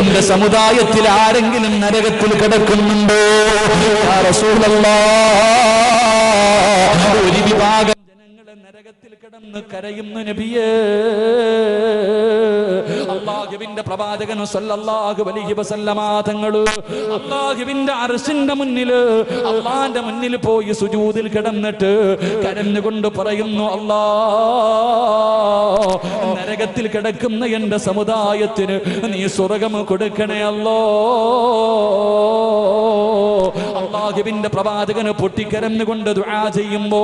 എന്റെ സമുദായത്തിൽ ആരെങ്കിലും നരകത്തിൽ കിടക്കുന്നുണ്ടോ? യാ റസൂലല്ലാഹ്, ഒരു വിഭാഗം ജനങ്ങളെ നരകത്തിൽ കിടന്ന് കരയുന്നു നബിയേ. അല്ലാഹുവിന്റെ പ്രവാചകൻ സല്ലല്ലാഹു അലൈഹി വസല്ലമ തങ്ങൾ അല്ലാഹുവിന്റെ അർശിന്റെ മുന്നിൽ, അല്ലാഹുവിന്റെ മുന്നിൽ പോയി സുജൂദിൽ കിടന്നിട്ട് കരഞ്ഞുകൊണ്ട് പറയുന്നു, അല്ലാഹ്, നരകത്തിൽ കിടക്കുന്ന എന്റെ സമുദായത്തിന് നീ സ്വർഗ്ഗം കൊടുക്കണേ അല്ലാഹ്. അല്ലാഹുവിന്റെ പ്രവാചകന് പൊട്ടിക്കരഞ്ഞുകൊണ്ട് ദുആ ചെയ്യുമ്പോ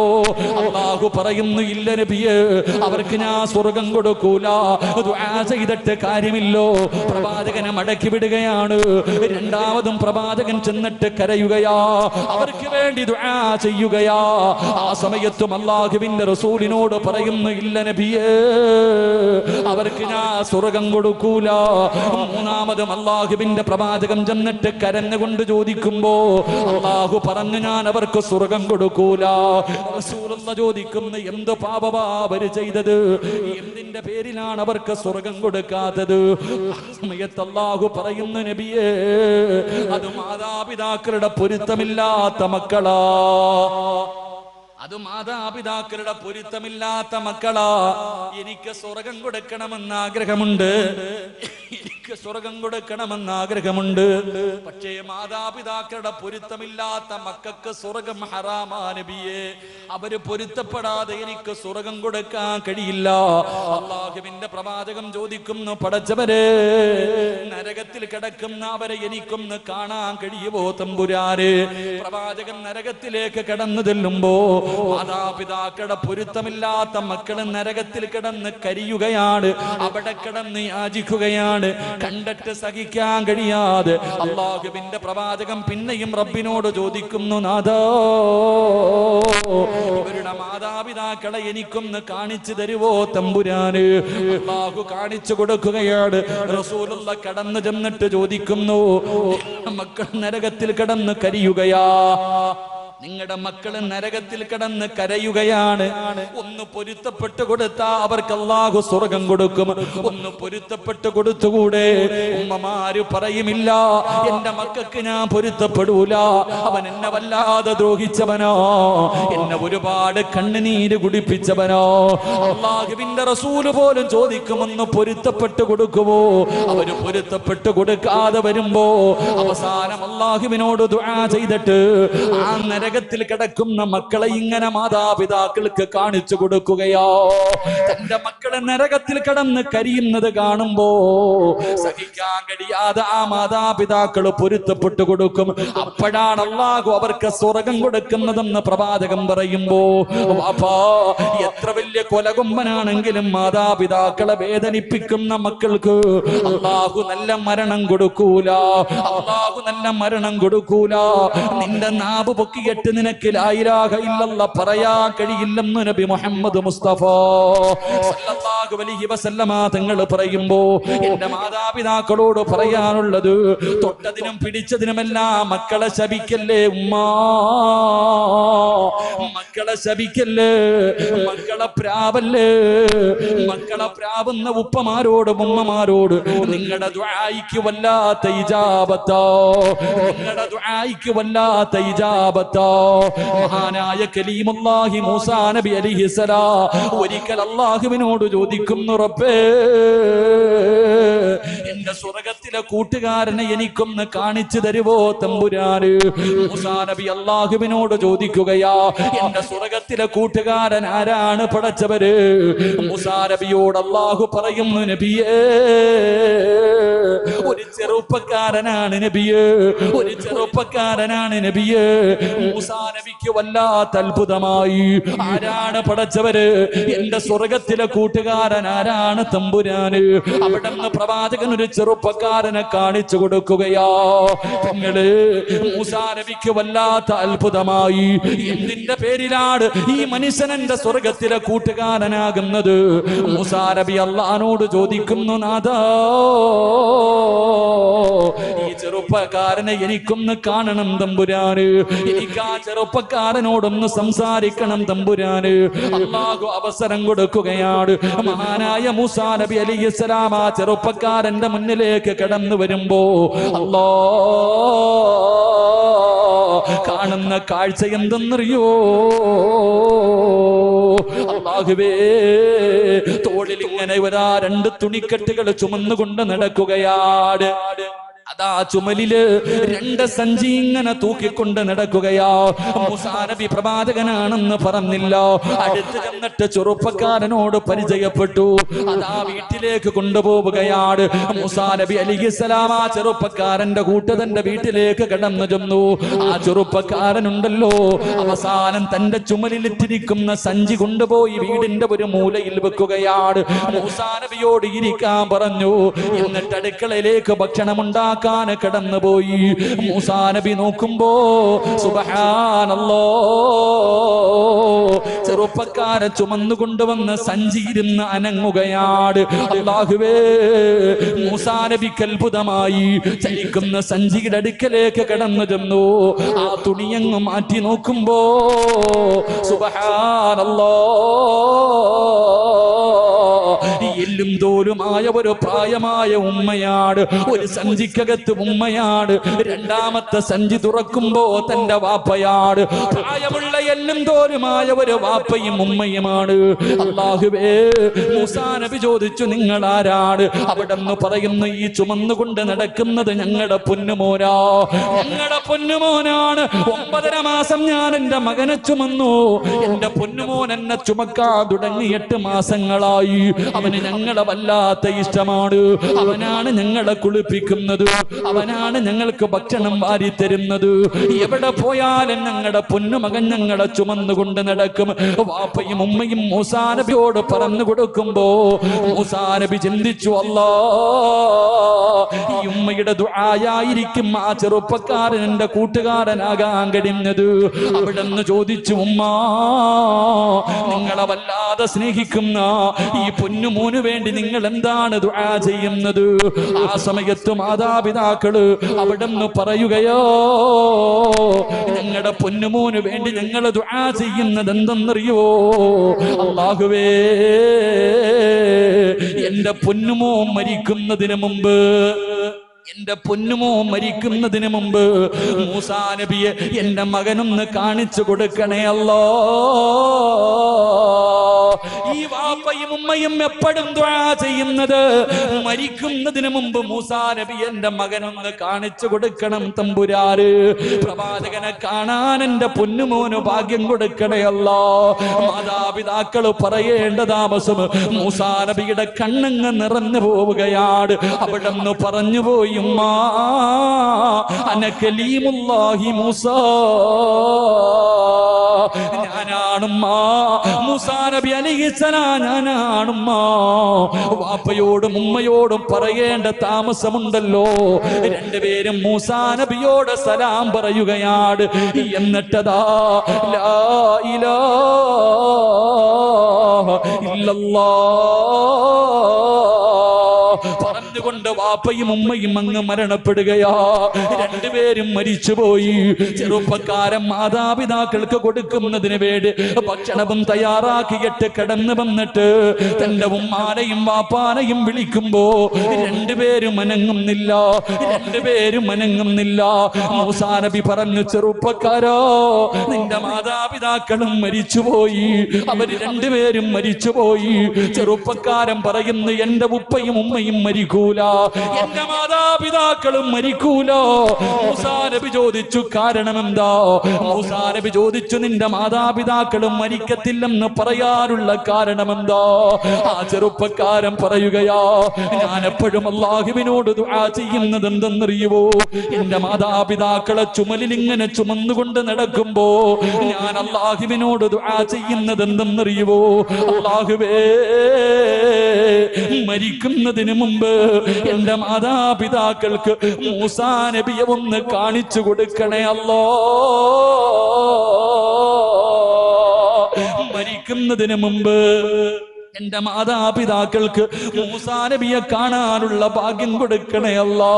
അല്ലാഹു പറയുന്നു, ഇല്ല നബിയേ, അവർക്ക് ഞാൻ സ്വർഗ്ഗം കൊടുക്കൂല. ദുആ ചെയ്തിട്ട് കാര്യമില്ലോ. പ്രവാചകനെ മടക്കി വിടുകയാണ്. രണ്ടാമതും പ്രവാചകൻ ചെന്നിട്ട് കരയുകയാ, അവർക്ക് വേണ്ടി ദുആ ചെയ്യുകയാ. ആ സമയത്തും അല്ലാഹുവിന്റെ റസൂലിനോട് പറയുന്നു, ഇല്ല നബിയേ, അവർക്ക് ഞാൻ സ്വർഗ്ഗം കൊടുക്കൂല. മൂന്നാമതും അല്ലാഹുവിന്റെ പ്രവാചകൻ ചെന്നിട്ട് കരഞ്ഞുകൊണ്ട് ചോദിക്കുമ്പോ അല്ലാഹു പറഞ്ഞു, ഞാൻ അവർക്ക് സ്വർഗ്ഗം കൊടുക്കൂല. റസൂലുള്ളാഹി ചോദിക്കുന്നു, എന്ത് പാപമാ അവർ ചെയ്തത്? എന്തിന്റെ പേരിലാണ് അവർക്ക് സ്വർഗ്ഗം കൊടുക്കാത്തത്? സമയത്ത് അല്ലാഹു പറയുന്നു, നബിയേ, അത് മാതാപിതാക്കളുടെ പൊരുത്തമില്ലാത്ത മക്കളാ. അത് മാതാപിതാക്കളുടെ പൊരുത്തമില്ലാത്ത മക്കളാ. എനിക്ക് സ്വർഗ്ഗം കൊടുക്കണമെന്ന് ആഗ്രഹമുണ്ട്, എനിക്ക് സ്വർഗ്ഗം കൊടുക്കണമെന്ന് ആഗ്രഹമുണ്ട്. പക്ഷേ മാതാപിതാക്കളുടെ പൊരുത്തമില്ലാത്ത മക്കൾക്ക് സ്വർഗ്ഗം ഹറാമാ നബിയേ. അവര് പൊരുത്തപ്പെടാതെ എനിക്ക് സ്വർഗ്ഗം കൊടുക്കാൻ കഴിയില്ല. അല്ലാഹുവിന്റെ പ്രവാചകൻ ചോദിക്കുന്നു, പടച്ചവരെ, നരകത്തിൽ കിടക്കുന്ന അവരെ എനിക്കൊന്ന് കാണാൻ കഴിയുമോ തമ്പുരാനെ? പ്രവാചകൻ നരകത്തിലേക്ക് കടന്നു ചെല്ലുമ്പോ മാതാപിതാക്കളുടെ പൊരുത്തമില്ലാത്ത മക്കള് നരകത്തിൽ കിടന്ന് കരിയുകയാണ്, അവിടെ കിടന്ന് യാചിക്കുകയാണ്. കണ്ടിട്ട് സഹിക്കാൻ കഴിയാതെ അല്ലാഹുവിന്റെ പ്രവാചകൻ പിന്നെയും റബ്ബിനോട് ചോദിക്കുന്നു, നാഥാ, ഇവരുടെ മാതാപിതാക്കളെ എനിക്കൊന്ന് കാണിച്ചു തരുവോ തമ്പുരാന്? അല്ലാഹു കാണിച്ചു കൊടുക്കുകയാണ്. റസൂലുള്ളാഹി കടന്നു ചെന്നിട്ട് ചോദിക്കുന്നു, മക്കൾ നരകത്തിൽ കിടന്ന് കരിയുകയാ, നിങ്ങളുടെ മക്കള് നരകത്തിൽ കിടന്ന് കരയുകയാണ്. ഒന്ന് പൊരുത്തപ്പെട്ട് കൊടുത്താ അവർക്ക് അല്ലാഹു സ്വർഗ്ഗം കൊടുക്കും. ഒന്ന് പൊരുത്തപ്പെട്ട് കൊടുത്തുകൂടെ? ഉമ്മമാര് പറയുമില്ല, എന്റെ മക്കൾക്ക് ഞാൻ പൊരുത്തപ്പെടൂല, അവൻ എന്നെ വല്ലാതെ ദ്രോഹിച്ചവനോ, എന്നെ ഒരുപാട് കണ്ണുനീര് കുടിപ്പിച്ചവനോ. അല്ലാഹുവിന്റെ റസൂല് പോലും ചോദിക്കുമെന്ന് പൊരുത്തപ്പെട്ട് കൊടുക്കുവോ? അവര് പൊരുത്തപ്പെട്ട് കൊടുക്കാതെ വരുമ്പോ അവസാനം അല്ലാഹുവിനോട് ദുആ ചെയ്തിട്ട് ആ നരകത്തിൽ കിടക്കുന്ന മക്കളെ ഇങ്ങനെ മാതാപിതാക്കൾക്ക് കാണിച്ചു കൊടുക്കുകയോ? തന്റെ മക്കളെ നരകത്തിൽ കിടന്ന് കരിയുന്നത് കാണുമ്പോ സഹിക്കാൻ കഴിയാതെ ആ മാതാപിതാക്കൾ പൊരുത്തപ്പെട്ടു കൊടുക്കും. അപ്പോഴാണ് അല്ലാഹു അവർക്ക് സ്വർഗ്ഗം കൊടുക്കുന്നതെന്ന് പ്രവാചകൻ പറയുമ്പോ, വാപ്പാ, എത്ര വലിയ കൊലകൊമ്പനാണെങ്കിലും മാതാപിതാക്കളെ വേദനിപ്പിക്കുന്ന മക്കൾക്ക് അല്ലാഹു നല്ല മരണം കൊടുക്കൂല, അല്ലാഹു നല്ല മരണം കൊടുക്കൂല. നിന്റെ നാവ് പൊക്കിയിട്ട് നിനക്ക് ലാ ഇലാഹ ഇല്ലല്ലാഹ് പറയാൻ കഴിയില്ലെന്ന് നബി മുഹമ്മദ് മുസ്തഫ സല്ലല്ലാഹു അലൈഹി വസല്ലമ തങ്ങൾ പറയുമ്പോ എന്റെ മാതാപിതാക്കളോട് പറയാനുള്ളത്, തൊട്ടതിനും പിടിച്ചതിനുമെല്ലാം മക്കളെ ശപിക്കല്ലേ ഉമ്മാ, മക്കളെ ശപിക്കല്ലേ, മക്കളെ പ്രാവല്ലേ. മക്കളെ പ്രാവുന്ന ഉപ്പമാരോട് ഉമ്മമാരോട് നിങ്ങളുടെ ദുആയിക്ക് വല്ലാത്ത ഇജാബത്തോ, നിങ്ങളുടെ ദുആയിക്ക് വല്ലാത്ത ഇജാബത്തോ. മഹാനായ കലീമുല്ലാഹി മൂസാ നബി അലൈഹിസ്സലാം ഒരിക്കൽ അല്ലാഹുവിനോട് ചോദിക്കുന്നു, റബ്ബേ, എന്റെ സ്വർഗ്ഗത്തിലെ കൂട്ടുകാരനെ എനിക്കൊന്ന് കാണിച്ചു തരുവോ തമ്പുരാന്? മൂസാ നബി അല്ലാഹുവിനോട് ചോദിക്കുകയാ, എന്റെ സ്വർഗ്ഗത്തിലെ കൂട്ടുകാരൻ ആരാണ് പടച്ചവര്? മൂസാ നബിയോട് അല്ലാഹു പറയുന്നു, നബിയേ, ഒരു ചെറുപ്പക്കാരനാണ് നബിയേ, ഒരു ചെറുപ്പക്കാരനാണ് നബിയേ. മൂസാ നബിക്ക് വല്ലാത്ത അത്ഭുതമായി. ആരാണ് പടച്ചവര്? എന്റെ സ്വർഗ്ഗത്തിലെ കൂട്ടുകാരൻ ആരാണ് തമ്പുരാന്? അവിടെ നിന്ന് പ്രവാചകൻ ഒരു ചെറുപ്പക്കാരനെ കാണിച്ചു കൊടുക്കുകയാ. നിങ്ങള് മൂസാ നബിക്ക് വല്ലാത്ത അത്ഭുതമായി. എന്തിന്റെ പേരിലാണ് ഈ മനുഷ്യൻ എന്റെ സ്വർഗ്ഗത്തിലെ കൂട്ടുകാരനാകുന്നത്? മൂസാ നബി അല്ലാഹുവോട് ചോദിക്കുന്നു, നാഥാ, ഈ ചെറുപ്പക്കാരനെ എനിക്കൊന്ന് കാണണം തമ്പുരാന്, എനിക്ക് ആ ചെറുപ്പക്കാരനോടൊന്ന് സംസാരിക്കണം തമ്പുരാന്. അല്ലാഹു അവസരം കൊടുക്കുകയാണ്. മഹാനായ മൂസാ നബി അലൈഹിസ്സലാം ആ ചെറുപ്പക്കാരന്റെ മുന്നിലേക്ക് കടന്നു വരുമ്പോ അല്ലാ കാണുന്ന കാഴ്ച എന്തെന്നറിയോ? അല്ലാഹുവേ, തോളിൽ ഇങ്ങനെ വരാ 2 തുണിക്കെട്ടുകൾ ചുമന്നുകൊണ്ട് നടക്കുകയാണ്. അതാ ചുമലില് 2 സഞ്ചി ഇങ്ങനെ തൂക്കിക്കൊണ്ട് നടക്കുകയാ. മൂസാ നബി പ്രവാചകനാണെന്ന് പറഞ്ഞില്ല. അടുത്ത് ചെന്നിട്ട് ചെറുപ്പക്കാരനോട് പരിചയപ്പെട്ടു. അതാ വീട്ടിലേക്ക് കൊണ്ടുപോവുകയാണ്. മൂസാ നബി അലൈഹിസ്സലാം ആ ചെറുപ്പക്കാരന്റെ കൂട്ടത്തിന്റെ വീട്ടിലേക്ക് കടന്നു ചെന്നു. ആ ചെറുപ്പക്കാരനുണ്ടല്ലോ, അവസാനം തന്റെ ചുമലിലിട്ടിരിക്കുന്ന സഞ്ചി കൊണ്ടുപോയി വീടിന്റെ ഒരു മൂലയിൽ വെക്കുകയാണ്. മൂസാ നബിയോട് ഇരിക്കാൻ പറഞ്ഞു. എന്നിട്ട് അടുക്കളയിലേക്ക് ഭക്ഷണമുണ്ടാക്കാൻ കടന്നുപോയി. മൂസാ നബി നോക്കുമ്പോ സുബ്ഹാനല്ലാഹ്, ചെറുപ്പക്കാരെ ചുമന്നുകൊണ്ടുവന്ന് സഞ്ചിയിരുന്ന് അനങ്ങുകയാണ്. അല്ലാഹുവേ, മൂസാ നബിക്ക് അത്ഭുതമായി. ചലിക്കുന്ന സഞ്ചിയുടെ അടുക്കലേക്ക് കടന്നു ചെന്നു. ആ തുണിയങ്ങ് മാറ്റി നോക്കുമ്പോ സുബ്ഹാനല്ലാഹ്, എല്ലും തോലുമായ ഒരു പ്രായമായ ഉമ്മയാണ്. ഒരു സഞ്ചിക്കകത്ത് ഉമ്മയാണ്. രണ്ടാമത്തെ സഞ്ചി തുറക്കുമ്പോ തന്റെ വാപ്പയാണ്. പ്രായമുള്ള എല്ലും തോലുമായ ഒരു വാപ്പയും ഉമ്മയുമാണ്. അല്ലാഹുവേ, മൂസാ നബി ചോദിച്ചു, നിങ്ങൾ ആരാണ്? അവിടെന്ന് പറയുന്നു, ഈ ചുമന്നുകൊണ്ട് നടക്കുന്നത് ഞങ്ങളുടെ പൊന്നുമോനാ, ഞങ്ങളുടെ പൊന്നുമോനാണ്. 9.5 മാസം ഞാൻ എന്റെ മകനെ ചുമന്നു. എന്റെ പൊന്നുമോൻ എന്നെ ചുമക്കാൻ തുടങ്ങി 8 മാസങ്ങളായി. അവന് ഞങ്ങളെ വല്ലാത്ത ഇഷ്ടമാണ്. അവനാണ് ഞങ്ങളെ കുളിപ്പിക്കുന്നത്, അവനാണ് ഞങ്ങൾക്ക് ഭക്ഷണം വാരി തരുന്നത്. എവിടെ പോയാലും ഞങ്ങളുടെ പൊന്നുമകൻ ഞങ്ങളെ ചുമന്നുകൊണ്ട് നടക്കും. വാപ്പയും ഉമ്മയും മൂസാ നബിയോട് പറഞ്ഞു കൊടുക്കുമ്പോ മൂസാ നബി ചിന്തിച്ചു, അല്ലാ, ഈ ഉമ്മയുടെ ദുആയായിരിക്കും ആ ചെറുപ്പക്കാരൻ എന്റെ കൂട്ടുകാരനാകാൻ കഴിഞ്ഞത്. അവിടെന്ന് ചോദിച്ചു, ഉമ്മ, നിങ്ങളെ വല്ലാതെ സ്നേഹിക്കുന്ന ഈ പൊന്നുമോന് വേണ്ടി നിങ്ങൾ എന്താണ് ദുആ ചെയ്യുന്നത്? ആ സമയത്ത് മാതാപിതാക്കള് അവിടെന്ന് പറയുകയോ, ഞങ്ങളുടെ പൊന്നുമോന് വേണ്ടി ഞങ്ങൾ ദുആ ചെയ്യുന്നത് എന്തെന്നറിയോ? അല്ലാഹുവേ, എന്റെ പൊന്നുമോൻ മരിക്കുന്നതിന് മുമ്പ്, എന്റെ പൊന്നുമോ മരിക്കുന്നതിന് മുമ്പ് മൂസാ നബിയെ എന്റെ മകനൊന്ന് കാണിച്ചു കൊടുക്കണേ അല്ലാ. ഈ വാപ്പയും ഉമ്മയും എപ്പോഴും ദുആ ചെയ്യുന്നത്, മരിക്കുന്നതിന് മുമ്പ് മൂസാ നബി എന്റെ മകനൊന്ന് കാണിച്ചു കൊടുക്കണം തമ്പുരാര്. പ്രവാചകനെ കാണാൻ എന്റെ പൊന്നുമോന് ഭാഗ്യം കൊടുക്കണേ അല്ലാ. മാതാപിതാക്കള് പറയേണ്ട താമസം മൂസാ നബിയുടെ കണ്ണങ്ങ് നിറഞ്ഞു പോവുകയാണ്. അവിടെ നിന്ന് പറഞ്ഞു പോയി, ഉമ്മാ, അന കലീമുല്ലാഹി മൂസാ, ഞാനാണുമ്മ, മൂസാ നബി അലൈഹിസ്സലാം ഞാനാണുമ്മ. വാപ്പയോടും ഉമ്മയോടും പറയേണ്ട താമസമുണ്ടല്ലോ. രണ്ടുപേരും മൂസാ നബിയോട് സലാം പറയുകയാണ്. എന്നിട്ടതാ ലാ ഇലാഹ ഇല്ലല്ലാഹ് പറഞ്ഞുകൊണ്ട് വാപ്പയും ഉമ്മയും അങ്ങ് മരണപ്പെടുകയാ. രണ്ടുപേരും മരിച്ചുപോയി. ചെറുപ്പക്കാരൻ മാതാപിതാക്കൾക്ക് കൊടുക്കുന്നതിന് വേണ്ടി ഭക്ഷണവും തയ്യാറാക്കിയിട്ട് കടന്നു വന്നിട്ട് തന്റെ ഉമ്മാനെയും വാപ്പാനെയും വിളിക്കുമ്പോ രണ്ടുപേരും അനങ്ങുന്നില്ല, രണ്ടുപേരും അനങ്ങുന്നില്ല. മൂസാ നബി പറഞ്ഞു, ചെറുപ്പക്കാരോ, നിന്റെ മാതാപിതാക്കളും മരിച്ചുപോയി, അവര് രണ്ടുപേരും മരിച്ചുപോയി. ചെറുപ്പക്കാരൻ പറയുന്നു, എന്റെ ഉപ്പയും ഉമ്മയും മരിക്കൂല, എന്റെ മാതാപിതാക്കളും മരിക്കൂല. മൂസാ നബി ചോദിച്ചു, കാരണം എന്താ? മൂസാ നബി ചോദിച്ചു, നിന്റെ മാതാപിതാക്കളും മരിക്കത്തില്ലെന്ന് പറയാനുള്ള കാരണം എന്താ? ആ ചെറുപ്പക്കാരൻ പറയുകയാ, ഞാൻ എപ്പോഴും അല്ലാഹുവിനോട് ദുആ ചെയ്യുന്നത് എന്തെന്നറിയുവോ? എന്റെ മാതാപിതാക്കളെ ചുമലിൽ ഇങ്ങനെ ചുമന്നുകൊണ്ട് നടക്കുമ്പോ ഞാൻ അല്ലാഹുവിനോട് ദുആ ചെയ്യുന്നത് എന്തെന്നറിയുവോ? അല്ലാഹുവേ, മരിക്കുന്നതിന് മുമ്പ് എന്റെ മാതാപിതാക്കൾക്ക് മൂസാ നബിയെ ഒന്ന് കാണിച്ചു കൊടുക്കണേ അല്ലാ. മരിക്കുന്നതിന് മുമ്പ് എന്റെ മാതാപിതാക്കൾക്ക് മൂസാ നബിയെ കാണാനുള്ള ഭാഗ്യം കൊടുക്കണേ അല്ലാ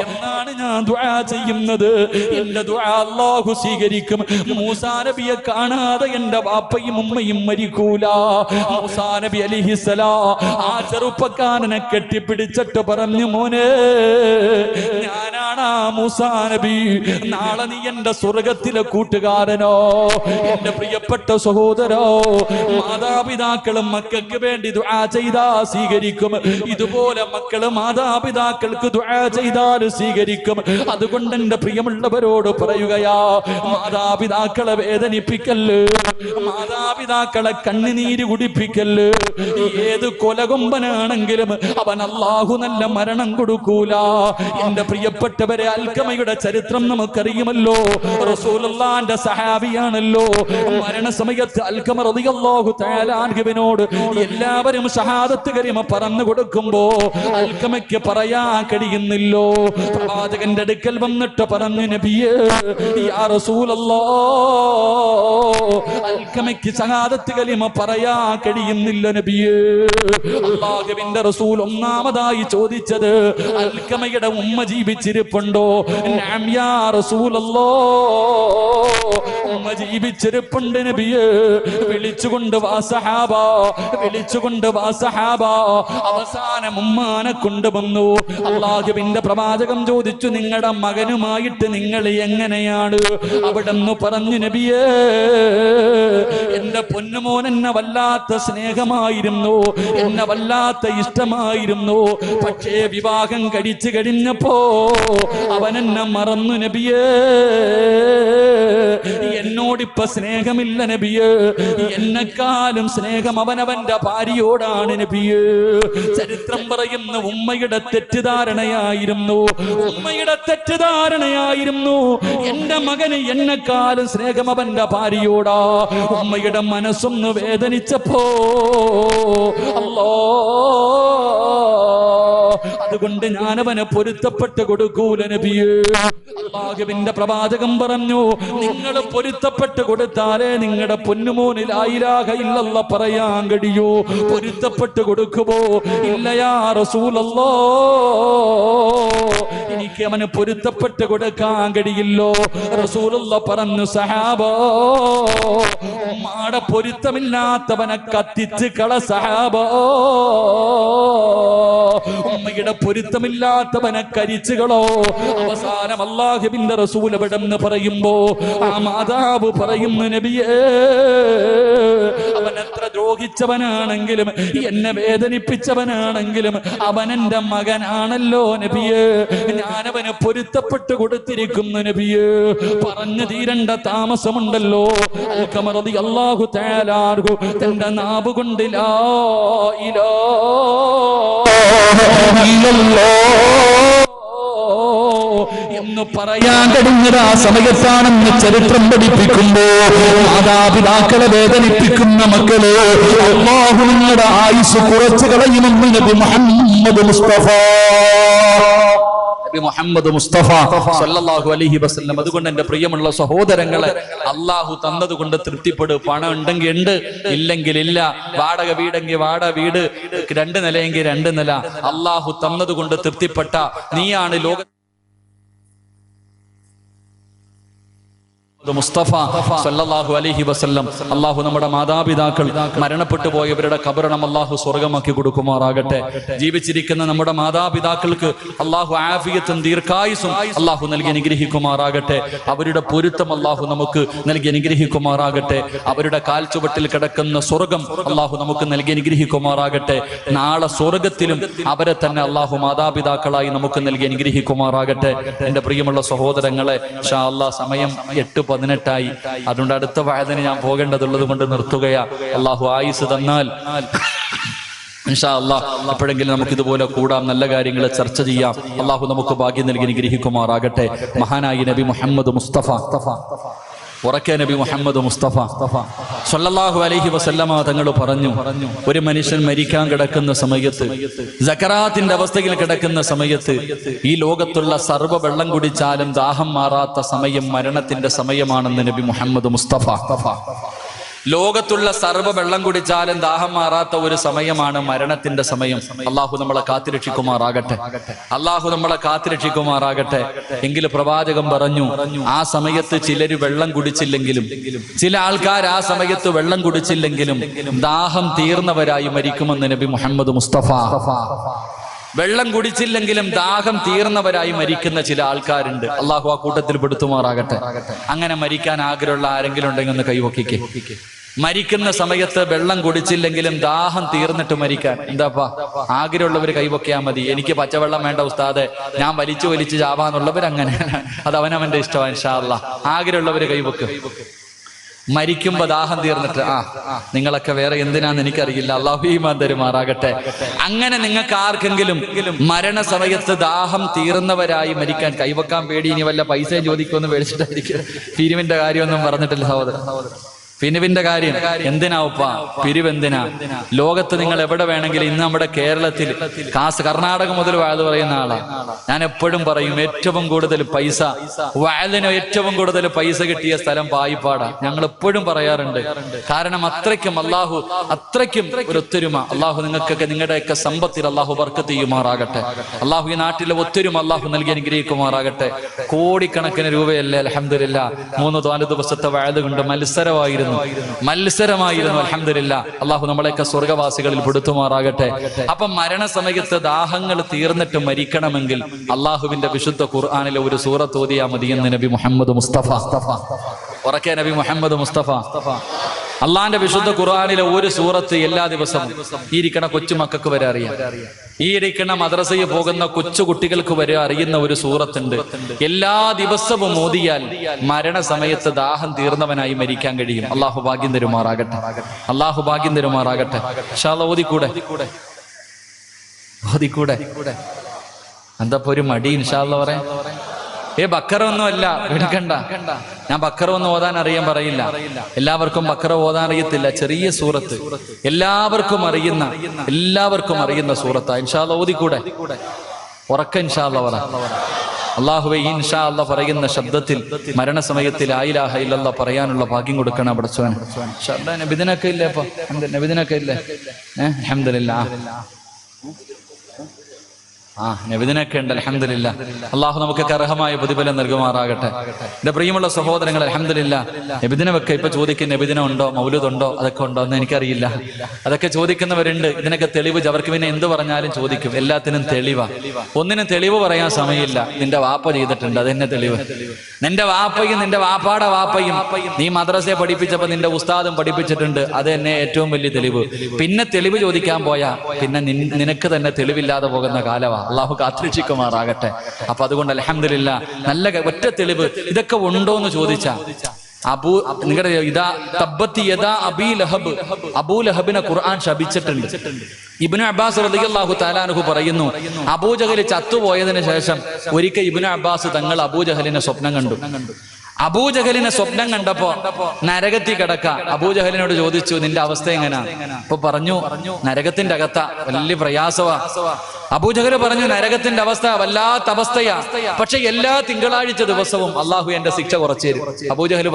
എന്നാണ് ഞാൻ ദുആ ചെയ്യുന്നത്. എന്റെ ദുആ അല്ലാഹു സ്വീകരിക്കും. മൂസാ നബിയെ കാണാതെ എന്റെ വാപ്പയും ഉമ്മയും മരിക്കൂല. മൂസാ നബി അലൈഹിസ്സലാം ആ ചെറുപ്പക്കാരനെ കെട്ടിപ്പിടിച്ചിട്ട് പറഞ്ഞു, മോനെ ഞാനാണ് മൂസാ നബി, നാളെ നീ എന്റെ സ്വർഗത്തിലെ കൂട്ടുകാരനോ. എന്റെ പ്രിയപ്പെട്ട സഹോദരോ, മാതാപിതാക്കളും മക്കൾക്ക് വേണ്ടി ദുആ ചെയ്താ സ്വീകരിക്കും. ഇതുപോലെ മക്കള് മാതാപിതാക്കൾക്ക് ദുആ ചെയ്താൽ സ്വീകരിക്കും. അതുകൊണ്ട് എന്റെ പ്രിയമുള്ളവരോട് പറയുകയാ, മാതാപിതാക്കളെ വേദനിപ്പിക്കല്ല്, മാതാപിതാക്കളെ കണ്ണുനീര് കുടിപ്പിക്കല്ല്. ഏത് കൊലകൊമ്പനാണെങ്കിലും അവൻ അല്ലാഹു നല്ല മരണം കൊടുക്കൂല. എന്റെ പ്രിയപ്പെട്ടവരെ, അൽക്കമയുടെ ചരിത്രം നമുക്കറിയുമല്ലോ. റസൂലുള്ളാഹിന്റെ സഹാബിയാണല്ലോ. മരണസമയത്ത് അൽക്കമ റളിയല്ലാഹു തആല അൻഹുവിനോട് എല്ലാവരും ഷഹാദത്ത് കലിമ പറഞ്ഞു കൊടുക്കുമ്പോ അൽക്കമയ്ക്ക് പറയാൻ കഴിയുന്നില്ലോ. പ്രവാചകന്റെ അടുക്കൽ വന്നിട്ട് പറഞ്ഞു, നബിയേ യാ റസൂലല്ലാഹ്, അൽക്കമയ്ക്ക് ഷഹാദത്ത് കലിമ പറയാൻ കഴിയുന്നില്ല നബിയേ. അല്ലാഹുവിന്റെ റസൂൽ ഒന്നാമതായി ചോദിച്ചത്, അൽക്കമയുടെ ഉമ്മ ജീവിച്ചിരിപ്പുണ്ടോ? നഅം യാ റസൂലല്ലാഹ്, ഉമ്മ ജീവിച്ചിരിപ്പുണ്ട് നബിയേ. വിളിച്ചുകൊണ്ട് വാ സഹാബ, വിളിച്ചുകൊണ്ട് വാ സഹാബ. അവസാനം ഉമ്മാനെ കൊണ്ടുവന്നു. അല്ലാഹുവിന്റെ പ്രവാചകം ചോദിച്ചു, നിങ്ങളുടെ മകനുമായിട്ട് നിങ്ങൾ എങ്ങനെയാണ്? അവിടെന്ന് പറഞ്ഞു, നബിയേ എന്റെ പൊന്നുമോൻ എന്നെ വല്ലാത്ത സ്നേഹമായിരുന്നു, എന്നെ വല്ലാത്ത ഇഷ്ടമായിരുന്നു. പക്ഷേ വിവാഹം കഴിച്ചു കഴിഞ്ഞപ്പോ അവൻ എന്നെ മറന്നു നബിയേ. എന്നോടിപ്പ സ്നേഹമില്ല നബിയേ. എന്നെക്കാളും സ്നേഹം അവനവന്റെ ഭാര്യയോടാണ് നബിയേ. ചരിത്രം പറയുന്ന ഉമ്മയുടെ തെറ്റിദ്ധാരണയായിരുന്നു, ഉമ്മയുടെ തെറ്റിദ്ധാരണയായിരുന്നു. എന്റെ മകന് എന്നെക്കാളും സ്നേഹം അവന്റെ ഭാര്യയോടാ. ഉമ്മയുടെ മനസ്സൊന്ന് വേദനിച്ചപ്പോ അല്ലാ, അതുകൊണ്ട് ഞാനവനെ പൊരുത്തപ്പെട്ട് കൊടുക്കൂല നബിയേ. അല്ലാഹുവിന്റെ പ്രവാചകം പറഞ്ഞു, നിങ്ങൾ പൊരുത്തപ്പെട്ട് കൊടുത്താലേ നിങ്ങളുടെ പൊന്നുമോന് ലാ ഇലാഹ ഇല്ലല്ലാഹ് പറയാൻ കഴിയൂ. പൊരുത്തപ്പെട്ട് കൊടുക്കുമോ? ഇല്ല യാ റസൂലല്ലാഹ്, എനിക്ക് അവന് പൊരുത്തപ്പെട്ട് കൊടുക്കാൻ കഴിയില്ലോ. റസൂലുള്ളാഹ് പറഞ്ഞു, സഹാബാ, ഉമ്മാടെ പൊരുത്തമില്ലാത്തവനെ കത്തിച്ച് കള സഹാബാ. ഉമ്മയുടെ പൊരുത്തമില്ലാത്തവനെ കരിച്ചുകളോ. അവസാനം അല്ലാഹുവിന്റെ റസൂൽ എവിടെന്ന് പറയുമ്പോ ആ മാതാവ് പറയുന്നു, നബിയേ അവൻ എത്ര ദ്രോഹിച്ചവനാണെങ്കിലും എന്നെ വേദനിപ്പിച്ചവനാണെങ്കിലും അവൻ എന്റെ മകനാണല്ലോ നബിയേ. ഞാനവന് പൊരുത്തപ്പെട്ട് കൊടുത്തിരിക്കുന്നു നബിയേ. പറഞ്ഞു തീരണ്ട താമസമുണ്ടല്ലോ. അൽഖമ റളിയല്ലാഹു തആല അൻഹു തന്റെ നാവ് കൊണ്ട് ലാ ഇലാഹ എന്ന് പറയാൻ കഴിഞ്ഞത് ആ സമയത്താണെന്ന് ചരിത്രം പഠിപ്പിക്കുമ്പോ, മാതാപിതാക്കളെ വേദനിപ്പിക്കുന്ന മക്കള് അല്ലാഹു നിങ്ങളുടെ ആയുസ് കുറച്ചു കളയുമെന്ന് നബി മുഹമ്മദ് മുസ്തഫ സല്ലല്ലാഹു അലൈഹി വസല്ലം. അതുകൊണ്ട് എന്റെ പ്രിയമുള്ള സഹോദരങ്ങളെ, അള്ളാഹു തന്നത് കൊണ്ട് തൃപ്തിപ്പെടും. പണം ഉണ്ടെങ്കിൽ ഉണ്ട്, ഇല്ലെങ്കിൽ ഇല്ല. വാടക വീടെങ്കിൽ വാടക വീട്, 2 നിലയെങ്കിൽ 2 നില. അള്ളാഹു തന്നത് കൊണ്ട് തൃപ്തിപ്പെട്ട നീയാണ് ലോക മുസ്തഫ സല്ലല്ലാഹു അലൈഹി വസല്ലം. അള്ളാഹു നമ്മുടെ മാതാപിതാക്കൾ മരണപ്പെട്ടു പോയവരുടെ ഖബറിടം അള്ളാഹു സ്വർഗമാക്കി കൊടുക്കുമാറാകട്ടെ. ജീവിച്ചിരിക്കുന്ന നമ്മുടെ മാതാപിതാക്കൾക്ക് അള്ളാഹു ആഫിയത്തും ദീർഘായുസും അള്ളാഹു നൽകി അനുഗ്രഹിക്കുമാറാകട്ടെ. അവരുടെ പൊരുത്തം അള്ളാഹു നമുക്ക് നൽകി അനുഗ്രഹിക്കുമാറാകട്ടെ. അവരുടെ കാൽച്ചുവട്ടിൽ കിടക്കുന്ന സ്വർഗം അള്ളാഹു നമുക്ക് നൽകി അനുഗ്രഹിക്കുമാറാകട്ടെ. നാളെ സ്വർഗത്തിലും അവരെ തന്നെ അള്ളാഹു മാതാപിതാക്കളായി നമുക്ക് നൽകി അനുഗ്രഹിക്കുമാറാകട്ടെ. എന്റെ പ്രിയമുള്ള സഹോദരങ്ങളെ, ഇൻഷാ അല്ലാഹ് സമയം 8:18 അതുകൊണ്ട് അടുത്ത വഅദിന് ഞാൻ പോകേണ്ടതുള്ളത് കൊണ്ട് നിർത്തുകയാ. അള്ളാഹു ആയുസ് തന്നാൽ ഇൻഷാ അല്ലാഹ് എപ്പോഴെങ്കിലും നമുക്ക് ഇതുപോലെ കൂടാം, നല്ല കാര്യങ്ങൾ ചർച്ച ചെയ്യാം. അള്ളാഹു നമുക്ക് ഭാഗ്യം നൽകി അനുഗ്രഹിക്കുമാറാകട്ടെ. മഹാനായി നബി മുഹമ്മദ് മുസ്തഫ, ഉറക്കെ നബി മുഹമ്മദ് മുസ്തഫ സല്ലല്ലാഹു അലൈഹി വസല്ലമ തങ്ങൾ പറഞ്ഞു, ഒരു മനുഷ്യൻ മരിക്കാൻ കിടക്കുന്ന സമയത്ത്, സക്കറാത്തിന്റെ അവസ്ഥയിൽ കിടക്കുന്ന സമയത്ത്, ഈ ലോകത്തുള്ള സർവ്വ വെള്ളം കുടിച്ചാലും ദാഹം മാറാത്ത സമയം മരണത്തിന്റെ സമയമാണെന്ന് നബി മുഹമ്മദ് മുസ്തഫ. ലോകത്തുള്ള സർവ്വ വെള്ളം കുടിച്ചാലും ദാഹം മാറാത്ത ഒരു സമയമാണ് മരണത്തിന്റെ സമയം. അള്ളാഹു നമ്മളെ കാത്തുരക്ഷിക്കുമാറാകട്ടെ. അള്ളാഹു നമ്മളെ കാത്തുരക്ഷിക്കുമാറാകട്ടെ. എങ്കിൽ പ്രവാചകൻ പറഞ്ഞു, ആ സമയത്ത് ചിലര് വെള്ളം കുടിച്ചില്ലെങ്കിലും, ചില ആൾക്കാർ ആ സമയത്ത് വെള്ളം കുടിച്ചില്ലെങ്കിലും ദാഹം തീർന്നവരായി മരിക്കുമെന്ന് നബി മുഹമ്മദ് മുസ്തഫ. വെള്ളം കുടിച്ചില്ലെങ്കിലും ദാഹം തീർന്നവരായി മരിക്കുന്ന ചില ആൾക്കാരുണ്ട്. അള്ളാഹു ആ കൂട്ടത്തിൽ പെടുത്തുമാറാകട്ടെ. അങ്ങനെ മരിക്കാൻ ആഗ്രഹമുള്ള ആരെങ്കിലും ഉണ്ടെങ്കിൽ ഒന്ന് കൈവക്കിക്കേ. മരിക്കുന്ന സമയത്ത് വെള്ളം കുടിച്ചില്ലെങ്കിലും ദാഹം തീർന്നിട്ട് മരിക്കാൻ എന്താപ്പാ ആഗ്രഹമുള്ളവർ കൈവക്കിയാൽ മതി. എനിക്ക് പച്ചവെള്ളം വേണ്ട ഉസ്താദെ, ഞാൻ വലിച്ചു ചാവാന്നുള്ളവർ അങ്ങനെ, അത് അവനവന്റെ ഇഷ്ടമാണ്. ഇൻഷാ അല്ലാഹ് ആഗ്രഹമുള്ളവർ കൈവക്ക്. മരിക്കുമ്പോ ദാഹം തീർന്നിട്ട് നിങ്ങളൊക്കെ വേറെ എന്തിനാന്ന് എനിക്കറിയില്ല, അല്ലാഹു ഈമാൻ തരുമാറാകട്ടെ. അങ്ങനെ നിങ്ങൾക്ക് ആർക്കെങ്കിലും മരണസമയത്ത് ദാഹം തീർന്നവരായി മരിക്കാൻ കൈവക്കാൻ പേടി, ഇനി വല്ല പൈസയും ചോദിക്കുമെന്ന് പേടിച്ചിട്ടായിരിക്കും പിരിവിന്റെ കാര്യമൊന്നും പറഞ്ഞിട്ടില്ല സഹോദരൻ. പിരിവിന്റെ കാര്യം എന്തിനാ ഉപ്പ? പിരിവെന്തിനാ? ലോകത്ത് നിങ്ങൾ എവിടെ വേണമെങ്കിലും, ഇന്ന് നമ്മുടെ കേരളത്തിൽ കർണാടക മുതൽ വാഴ പറയുന്ന ആളാ. ഞാൻ എപ്പോഴും പറയും, ഏറ്റവും കൂടുതൽ പൈസ വാഴലിന് ഏറ്റവും കൂടുതൽ പൈസ കിട്ടിയ സ്ഥലം പായിപ്പാടാ. ഞങ്ങൾ എപ്പോഴും പറയാറുണ്ട്. കാരണം അത്രയ്ക്കും അള്ളാഹു, അത്രയ്ക്കും ഒരു ഒത്തൊരുമ അള്ളാഹു നിങ്ങൾക്കൊക്കെ, നിങ്ങളുടെയൊക്കെ സമ്പത്തിൽ അള്ളാഹു ബർക്കത്ത് ചെയ്യുമാറാകട്ടെ. അള്ളാഹു ഈ നാട്ടിലെ ഒത്തൊരുമ അള്ളാഹു നൽകി അനുഗ്രഹിക്കുമാറാകട്ടെ. കോടിക്കണക്കിന് രൂപയല്ലേ അൽഹംദുലില്ലാ. 3-4 ദിവസത്തെ വാഴ കൊണ്ട് മത്സരമായിരുന്നു. അൽഹംദുലില്ലാ. അള്ളാഹു നമ്മളെയൊക്കെ സ്വർഗവാസികളിൽ പെടുത്തുമാറാകട്ടെ. അപ്പൊ മരണസമയത്ത് ദാഹങ്ങൾ തീർന്നിട്ട് മരിക്കണമെങ്കിൽ അള്ളാഹുവിന്റെ വിശുദ്ധ ഖുർആനിലെ ഒരു സൂറത്ത് ഓതിയാ മതിയെന്ന് നബി മുഹമ്മദ് മുസ്തഫ. ഉറക്കെ നബി മുഹമ്മദ് മുസ്തഫ. അള്ളാന്റെ വിശുദ്ധ ഖുർആനിലെ ഒരു സൂറത്ത് എല്ലാ ദിവസവും ഈ ഇരിക്കണ കൊച്ചുമക്കൾക്ക് വരെ അറിയാം, ഈ ഇരിക്കണ മദ്രസയിൽ പോകുന്ന കൊച്ചു കുട്ടികൾക്ക് വരെ അറിയുന്ന ഒരു സൂറത്തുണ്ട്. എല്ലാ ദിവസവും ഓതിയാൽ മരണസമയത്ത് ദാഹം തീർന്നവനായി മരിക്കാൻ കഴിയും. അള്ളാഹു ഭാഗ്യം തരുമാറാകട്ടെ. അള്ളാഹു ഭാഗ്യം തരുമാറാകട്ടെ. ഇൻഷാ അല്ലാഹ് ഓതിക്കൂടെ? എന്താ ഒരു മടി? ഇൻഷാ അല്ലാഹ് പറയാം. ബക്കറ ഒന്നും അല്ല, എടുക്കണ്ട. ഞാൻ ബക്കറ ഒന്നും ഓതാൻ അറിയാൻ പറയില്ല. എല്ലാവർക്കും ബക്കറ ഓതാൻ അറിയത്തില്ല. ചെറിയ സൂറത്ത്, എല്ലാവർക്കും അറിയുന്ന സൂറത്താ. ഇൻഷാ അല്ലാഹ് ഓതിക്കൂടെ? ഉറക്ക ഇൻഷാ അല്ലാഹ് പറ. അല്ലാഹുവേ, ഈ ഇൻഷാ അല്ലാഹ് പറയുന്ന ശബ്ദത്തിൽ മരണസമയത്തിൽ ലാ ഇലാഹ ഇല്ലല്ലാഹ് പറയാനുള്ള ഭാഗ്യം കൊടുക്കണം പടച്ചോനെ. ഇൻഷാ അല്ലാഹ്. നബിദിനൊക്കെ ഇല്ലേ? അപ്പൊ നബിദിനൊക്കെ ഇല്ലേ? അൽഹംദുലില്ലാഹ്. നബിദിനൊക്കെ ഉണ്ട്. അൽഹംദുലില്ലാ. അള്ളാഹു നമുക്കൊക്കെ അർഹമായ പ്രതിഫലം നൽകുമാറാകട്ടെ. എന്റെ പ്രിയമുള്ള സഹോദരങ്ങൾ, അൽഹംദുലില്ലാ. നബിദിനമൊക്കെ ഇപ്പൊ ചോദിക്കും, നബിദിനം ഉണ്ടോ, മൗലൂദ് ഉണ്ടോ, അതൊക്കെ ഉണ്ടോ എന്ന് എനിക്കറിയില്ല. അതൊക്കെ ചോദിക്കുന്നവരുണ്ട്. ഇതിനൊക്കെ തെളിവ് അവർക്ക് പിന്നെ എന്ത് പറഞ്ഞാലും ചോദിക്കും. എല്ലാത്തിനും തെളിവാ. ഒന്നിനും തെളിവ് പറയാൻ സമയമില്ല. നിന്റെ വാപ്പ ചെയ്തിട്ടുണ്ട്, അതെന്നെ തെളിവ്. നിന്റെ വാപ്പയും നിന്റെ വാപ്പാടെ വാപ്പയും നീ മദ്രസയെ പഠിപ്പിച്ചപ്പോ നിന്റെ ഉസ്താദും പഠിപ്പിച്ചിട്ടുണ്ട്, അത് തന്നെ ഏറ്റവും വലിയ തെളിവ്. പിന്നെ തെളിവ് ചോദിക്കാൻ പോയാ പിന്നെ നിനക്ക് തന്നെ തെളിവില്ലാതെ പോകുന്ന കാലമാ. അള്ളാഹു കാത്തുരക്ഷിക്കുമാറാകട്ടെ. അപ്പൊ അതുകൊണ്ട് അൽഹംദുലില്ലാ, നല്ല ഒറ്റ തെളിവ്. ഇതൊക്കെ ഉണ്ടോ എന്ന് ചോദിച്ചാ നിങ്ങളുടെ ഇതാ തബ്ബത്തി യദാ അബീ ലഹബ്, അബൂ ലഹബിനെ ഖുർആൻ ശപിച്ചിട്ടുണ്ട്. ഇബ്നു അബ്ബാസ് റളിയല്ലാഹു തആല അൻഹു പറയുന്നു, അബൂജഹൽ ചത്തുപോയതിനു ശേഷം ഒരിക്കൽ ഇബ്നു അബ്ബാസ് തങ്ങൾ അബൂജഹലിനെ സ്വപ്നം കണ്ടു. അബൂജഹലിനെ സ്വപ്നം കണ്ടപ്പോ നരകത്തിൽ കിടക്ക. അബൂജഹലിനോട് ചോദിച്ചു, നിന്റെ അവസ്ഥ എങ്ങനാ? അപ്പൊ പറഞ്ഞു, നരകത്തിന്റെ അകത്ത വലിയ പ്രയാസവാ. അബൂജഹൽ പറഞ്ഞു, നരകത്തിന്റെ അവസ്ഥ വല്ലാത്ത അവസ്ഥയാ, പക്ഷെ എല്ലാ തിങ്കളാഴ്ച ദിവസവും അള്ളാഹു എന്റെ ശിക്ഷ കുറച്ചു തരും. അബൂജഹൽ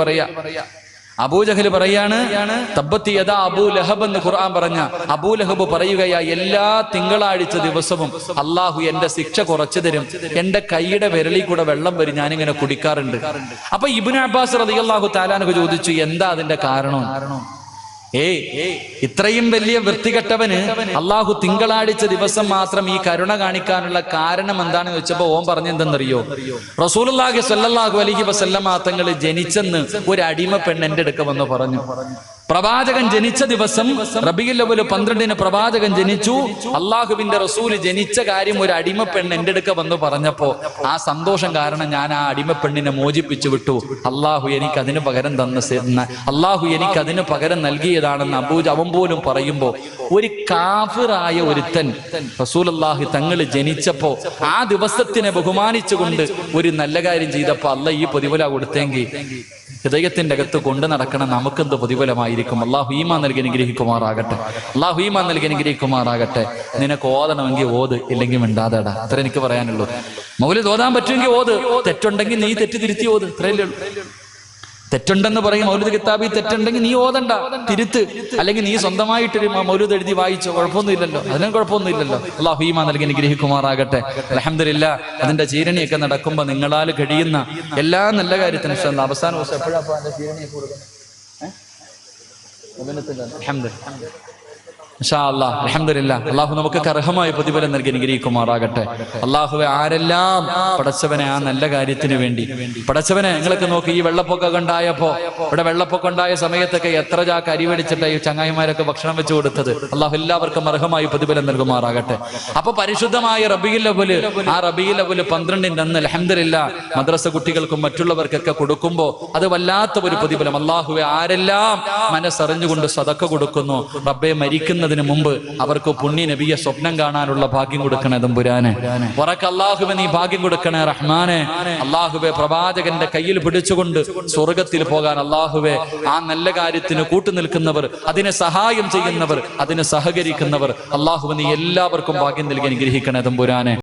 പറയാണ്, തബ്ബത്തി യദാ അബൂ ലഹബ് എന്ന് ഖുർആൻ പറഞ്ഞ അബൂ ലഹബ് പറയുകയാ, എല്ലാ തിങ്കളാഴ്ച ദിവസവും അള്ളാഹു എന്റെ ശിക്ഷ കുറച്ചു തരും. എന്റെ കൈയുടെ വിരലിൽ കൂടെ വെള്ളം വരും, ഞാനിങ്ങനെ കുടിക്കാറുണ്ട്. അപ്പൊ ഇബ്നു അബ്ബാസ് റളിയല്ലാഹു തആല അൻഹു ചോദിച്ചു, എന്താ അതിന്റെ കാരണം? ഇത്രയും വലിയ വൃത്തികെട്ടവന് അള്ളാഹു തിങ്കളാഴ്ച ദിവസം മാത്രം ഈ കരുണ കാണിക്കാനുള്ള കാരണം എന്താണെന്ന് വെച്ചപ്പോ ഓൻ പറഞ്ഞെന്തെന്നറിയോ? റസൂലുള്ളാഹി സ്വല്ലല്ലാഹു അലൈഹി വസല്ലമ തങ്ങൾ ജനിച്ചെന്ന് ഒരു അടിമ പെണ്ണ് എന്റെ അടുക്ക വന്ന് പറഞ്ഞു. പ്രവാചകൻ ജനിച്ച ദിവസം റബീഉൽ അവ്വൽ 12 പ്രവാചകൻ ജനിച്ചു. അള്ളാഹുവിന്റെ റസൂൽ ജനിച്ച കാര്യം ഒരു അടിമ പെണ്ണ് എന്റെ അടുക്ക വന്ന് പറഞ്ഞപ്പോ ആ സന്തോഷം കാരണം ഞാൻ ആ അടിമ പെണ്ണിനെ മോചിപ്പിച്ചു വിട്ടു. അള്ളാഹു എനിക്ക് അതിന് പകരം അള്ളാഹു എനിക്ക് അതിന് പകരം നൽകിയതാണെന്ന് അവൻ പോലും പറയുമ്പോ, ഒരു കാഫിറായ ഒരുത്തൻ റസൂലുള്ളാഹി തങ്ങൾ ജനിച്ചപ്പോ ആ ദിവസത്തിനെ ബഹുമാനിച്ചുകൊണ്ട് ഒരു നല്ല കാര്യം ചെയ്തപ്പോ അല്ലാഹ് ഈ പ്രതിഫല കൊടുത്തെങ്കിൽ ഹൃദയത്തിന്റെ അകത്ത് കൊണ്ടു നടക്കണം നമുക്കെന്ത് പ്രതിഫലമായിരിക്കും. അള്ളാഹു ഈമാൻ നൽകി അനുഗ്രഹിക്കുമാറാകട്ടെ. അള്ളാഹു ഈമാൻ നൽകി അനുഗ്രഹിക്കുമാറാകട്ടെ. നിനക്ക് ഓതണമെങ്കിൽ ഓത്, ഇല്ലെങ്കിൽ മിണ്ടാതെടാ. അത്ര എനിക്ക് പറയാനുള്ളൂ. മൗലിദ് ഓതാൻ പറ്റുമെങ്കിൽ ഓത്, തെറ്റുണ്ടെങ്കിൽ നീ തെറ്റ് തിരുത്തി ഓത്, ഇത്രയല്ലേ ഉള്ളൂ. തെറ്റുണ്ടെന്ന് പറയും മൗലൂദ് കിതാബി തെറ്റുണ്ടെങ്കിൽ നീ ഓതണ്ട, തിരുത്ത്. അല്ലെങ്കിൽ നീ സ്വന്തമായിട്ടൊരു മൗലൂദ് എഴുതി വായിച്ചോ, കുഴപ്പമൊന്നുമില്ലല്ലോ, അതിനും കുഴപ്പമൊന്നുമില്ലല്ലോ. അല്ലാഹു ഈമാൻ നൽകി അനുഗ്രഹിക്കുമാറാകട്ടെ. അൽഹംദുലില്ലാ. അതിന്റെ ജീരണിയൊക്കെ നടക്കുമ്പോൾ നിങ്ങളാൽ കഴിയുന്ന എല്ലാ നല്ല കാര്യത്തിനും അവസാന ദിവസം എപ്പോഴാണ് അതിന്റെ ജീരണിയൊക്കെ കൊടുക്കുന്നത്? അൽഹംദുലില്ലാഹ്. അള്ളാഹു നമുക്ക് അർഹമായ പ്രതിഫലം നൽകി അനുഗ്രഹിക്കുമാറാകട്ടെ. അള്ളാഹുവെ, ആരെല്ലാം പടച്ചവനെ ആ നല്ല കാര്യത്തിന് വേണ്ടി, പടച്ചവനെ നിങ്ങളൊക്കെ നോക്കി, ഈ വെള്ളപ്പൊക്കം ഉണ്ടായപ്പോ, ഇവിടെ വെള്ളപ്പൊക്കം ഉണ്ടായ സമയത്തൊക്കെ എത്ര ചാക്ക് അരി മേടിച്ചിട്ട് ഈ ചങ്ങായിമാരൊക്കെ ഭക്ഷണം വെച്ച് കൊടുത്തത്. അള്ളാഹു എല്ലാവർക്കും അർഹമായ പ്രതിഫലം നൽകുമാറാകട്ടെ. അപ്പൊ പരിശുദ്ധമായ റബീഉൽ അവ്വൽ, ആ റബീഉൽ അവ്വൽ 12-ന്റെ അന്ന് അൽഹംദുലില്ലാഹ് മദ്രസ കുട്ടികൾക്കും മറ്റുള്ളവർക്കൊക്കെ കൊടുക്കുമ്പോ അത് വല്ലാത്ത ഒരു പ്രതിഫലം. അള്ളാഹുവെ, ആരെല്ലാം മനസ്സറിഞ്ഞുകൊണ്ട് സദഖ കൊടുക്കുന്നു, റബ്ബെ മരിക്കുന്ന മുമ്പ് അവർക്ക് പുണ്യ നബിയെ സ്വപ്നം കാണാനുള്ള ഭാഗ്യം കൊടുക്കണേ തമ്പുരാനെ. ഉറക്കെ അല്ലാഹുവേ നീ ഭാഗ്യം കൊടുക്കണേ റഹ്മാനെ. അല്ലാഹുവേ, പ്രവാചകന്റെ കയ്യിൽ പിടിച്ചുകൊണ്ട് സ്വർഗത്തിൽ പോകാൻ അല്ലാഹുവേ, ആ നല്ല കാര്യത്തിന് കൂട്ടുനിൽക്കുന്നവർ, അതിനെ സഹായം ചെയ്യുന്നവർ, അതിന് സഹകരിക്കുന്നവർ, അല്ലാഹുവേ നീ എല്ലാവർക്കും ഭാഗ്യം നൽകി അനുഗ്രഹിക്കണേ തമ്പുരാനെ.